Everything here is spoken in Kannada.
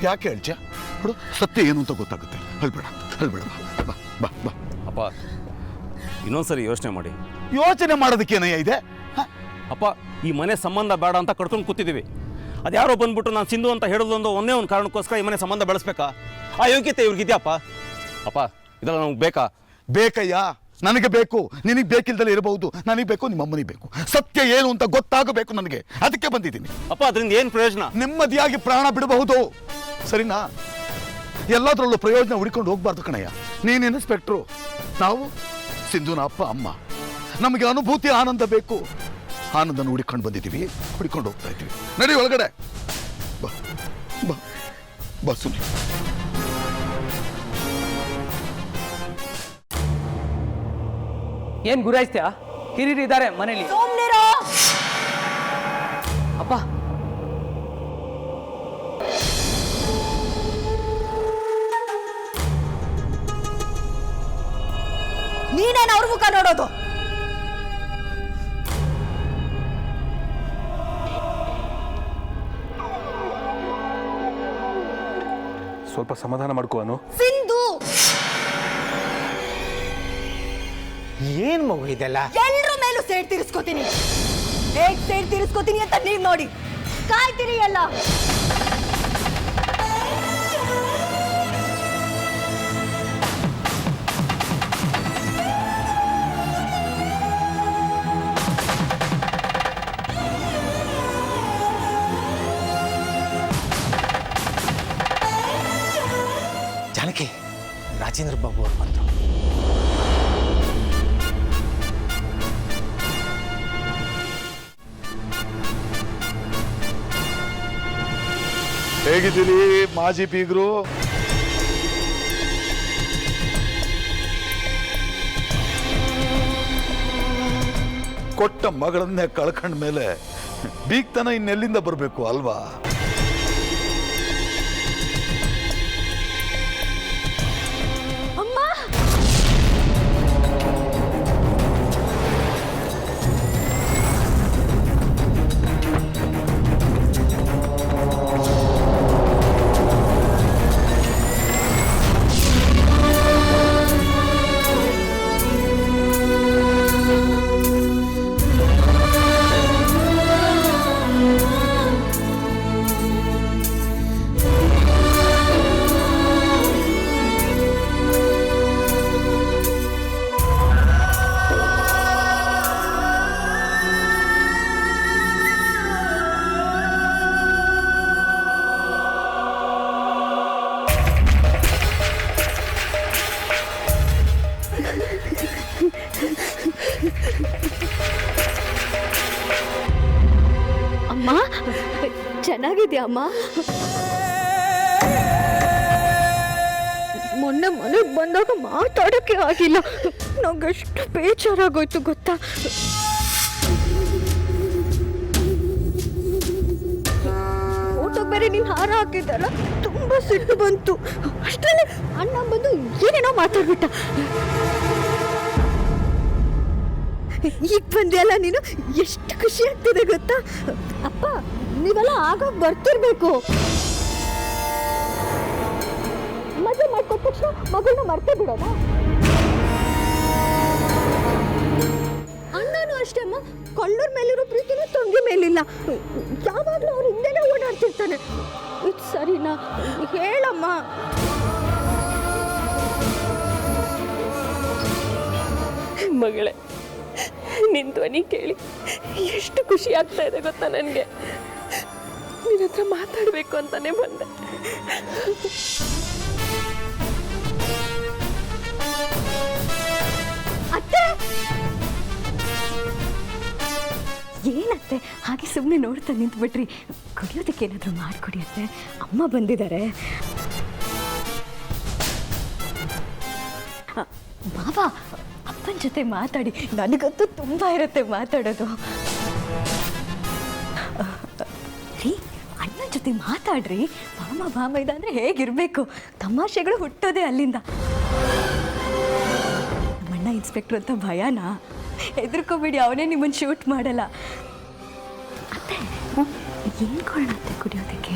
ಯಾಕೆ ಹೇಳ್ತೀಯ? ನೋಡು, ಸತ್ಯ ಏನು ಅಂತ ಗೊತ್ತಾಗುತ್ತೆ. ಹೇಳ್ಬೇಡ ಬಾ ಬಾ ಬಾ. ಅಪ್ಪ ಇನ್ನೊಂದ್ಸರಿ ಯೋಚನೆ ಮಾಡಿ. ಯೋಚನೆ ಮಾಡೋದಕ್ಕೇನಯ್ಯ ಇದೆ? ಅಪ್ಪ ಈ ಮನೆ ಸಂಬಂಧ ಬೇಡ ಅಂತ ಕಟ್ಕೊಂಡು ಕೂತಿದ್ದೀವಿ. ಅದ್ಯಾರೋ ಬಂದ್ಬಿಟ್ಟು ನಾನು ಸಿಂಧು ಅಂತ ಹೇಳೋದೊಂದು ಒಂದೇ ಒಂದು ಕಾರಣಕ್ಕೋಸ್ಕರ ಈ ಮನೆ ಸಂಬಂಧ ಬೆಳೆಸ್ಬೇಕಾ? ಆ ಯೋಗ್ಯತೆ ಇವ್ರಿಗಿದ್ಯಪ್ಪ? ಅಪ್ಪ ಇದೆಲ್ಲ ನಮ್ಗೆ ಬೇಕಾ? ಬೇಕಯ್ಯ, ನನಗೆ ಬೇಕು. ನಿನಗೆ ಬೇಕಿಲ್ದಲೇ ಇರಬಹುದು, ನನಗೆ ಬೇಕು, ನಿಮ್ಮ ಅಮ್ಮನಿಗೆ ಬೇಕು. ಸತ್ಯ ಏನು ಅಂತ ಗೊತ್ತಾಗಬೇಕು ನನಗೆ, ಅದಕ್ಕೆ ಬಂದಿದ್ದೀನಿ. ಅಪ್ಪ ಅದರಿಂದ ಏನು ಪ್ರಯೋಜನ? ನೆಮ್ಮದಿಯಾಗಿ ಪ್ರಾಣ ಬಿಡಬಹುದು, ಸರಿನಾ? ಎಲ್ಲದರಲ್ಲೂ ಪ್ರಯೋಜನ ಹುಡ್ಕೊಂಡು ಹೋಗ್ಬಾರ್ದು ಕಣಯ್ಯ. ನೀನು ಇನ್ಸ್ಪೆಕ್ಟ್ರು, ನಾವು ಸಿಂಧುನ ಅಪ್ಪ ಅಮ್ಮ. ನಮಗೆ ಅನುಭೂತಿ ಆನಂದ ಬೇಕು. ಆನಂದನ ಹುಡುಕೊಂಡು ಬಂದಿದ್ದೀವಿ, ಹುಡ್ಕೊಂಡು ಹೋಗ್ತಾ ಇದ್ದೀವಿ. ನಡಿ ಒಳಗಡೆ ಬಾ ಬಾ ಬಾ. ಸುಮ್ಮನೆ ಏನ್ ಗುರಾಯಿಸ್ತೀಯಾ? ಹಿರಿಯರು ಇದ್ದಾರೆ ಮನೇಲಿ. ಅಪ್ಪ ನೀನೇನು ಅವ್ರ ಮುಖ ನೋಡೋದು? ಸ್ವಲ್ಪ ಸಮಾಧಾನ ಮಾಡ್ಕೋನು. ಸಿಂಧು, ಏನ್ ಮಗು ಇದೆಲ್ಲ? ಎಲ್ರ ಮೇಲೂ ಸೇಡ್ ತೀರಿಸ್ಕೋತೀನಿ. ಹೇಗ್ ಸೇಡ್ ತೀರಿಸ್ಕೋತೀನಿ ಅಂತ ನೀವ್ ನೋಡಿ ಕಾಯ್ತೀರಿ ಎಲ್ಲ. ಜಾನಕಿ, ರಾಜೇಂದ್ರ ಬಾಬು ಅವ್ರು ಬಂದ್ರು. ಹೇಗಿದ್ದೀರಿ ಮಾಜಿ ಬೀಗರು? ಕೊಟ್ಟ ಮಗಳನ್ನೇ ಕಳ್ಕೊಂಡ ಮೇಲೆ ಬೀಗ್ತನ ಇನ್ನೆಲ್ಲಿಂದ ಬರಬೇಕು ಅಲ್ವಾ? ಅಮ್ಮ ಚೆನ್ನಾಗಿದ್ಯಾ ಅಮ್ಮ? ಮೊನ್ನೆ ಮನೆಗೆ ಬಂದಾಗ ಮಾತಾಡೋಕ್ಕೆ ಆಗಿಲ್ಲ. ನಂಗೆಷ್ಟು ಬೇಜಾರಾಗೋಯ್ತು ಗೊತ್ತಾ? ಫೋಟೋಗೆ ಬೇರೆ ನೀನು ಹಾರ ಹಾಕಿದ್ದಲ್ಲ, ತುಂಬಾ ಸಿಟ್ಟು ಬಂತು. ಅಷ್ಟರಲ್ಲಿ ಅಣ್ಣ ಬಂದು ಏನೇನೋ ಮಾತಾಡ್ಬಿಟ್ಟ. ಈಗ ಬಂದೆಯಲ್ಲ ನೀನು, ಎಷ್ಟು ಖುಷಿ ಆಗ್ತಿದೆ ಗೊತ್ತಾ? ಅಪ್ಪ ನೀವೆಲ್ಲ ಆಗಾಗ ಬರ್ತಿರ್ಬೇಕು. ಮದುವೆ ಮಾಡ್ಕೊಟ್ಟ ತಕ್ಷಣ ಮಗಳನ್ನ ಮರ್ತೇ ಬಿಡೋಣ. ಅಣ್ಣನೂ ಅಷ್ಟೇ ಅಮ್ಮ, ಕಳ್ಳರ ಮೇಲಿರೋ ಪ್ರೀತಿನೂ ತಂಗಿ ಮೇಲಿಲ್ಲ. ಯಾವಾಗಲೂ ಅವ್ರ ಹಿಂದೆನೇ ಓಡಾಡ್ತಿರ್ತಾನೆ. ಇದು ಸರಿನಾ? ಹೇಳಮ್ಮ. ಮಗಳೇ, ನಿನ್ನ ಧ್ವನಿ ಕೇಳಿ ಎಷ್ಟು ಖುಷಿ ಆಗ್ತಾ ಇದೆ ಗೊತ್ತಾ ನನಗೆ. ನಿನ್ನ ಹತ್ರ ಮಾತಾಡಬೇಕು ಅಂತಾನೆ ಬಂದೆ. ಅತ್ತೆ, ಏನತ್ತೆ ಹಾಗೆ ಸುಮ್ಮನೆ ನೋಡ್ತಾ ನಿಂತು ಬಿಟ್ರಿ? ಕುಡಿಯೋದಕ್ಕೆ ಏನಾದರೂ ಮಾಡಿಕೊಡಿ ಅತ್ತೆ, ಅಮ್ಮ ಬಂದಿದ್ದಾರೆ. ಮಾವ, ಅಪ್ಪನ ಜೊತೆ ಮಾತಾಡಿ, ನನಗಂತೂ ತುಂಬ ಇರುತ್ತೆ ಮಾತಾಡೋದು. ರೀ, ಅಣ್ಣನ ಜೊತೆ ಮಾತಾಡ್ರಿ. ಮಾಮ ಇದಂದ್ರೆ ಹೇಗಿರ್ಬೇಕು? ತಮಾಷೆಗಳು ಹುಟ್ಟೋದೆ ಅಲ್ಲಿಂದ. ನಮ್ಮಣ್ಣ ಇನ್ಸ್ಪೆಕ್ಟ್ರು ಅಂತ ಭಯನಾ? ಹೆದರ್ಕೋಬೇಡಿ, ಅವನೇ ನಿಮ್ಮನ್ನು ಶೂಟ್ ಮಾಡಲ್ಲ. ಅತ್ತೆ, ಏನು ಕೊಡೋಣ ಅತ್ತೆ ಕುಡಿಯೋದಕ್ಕೆ?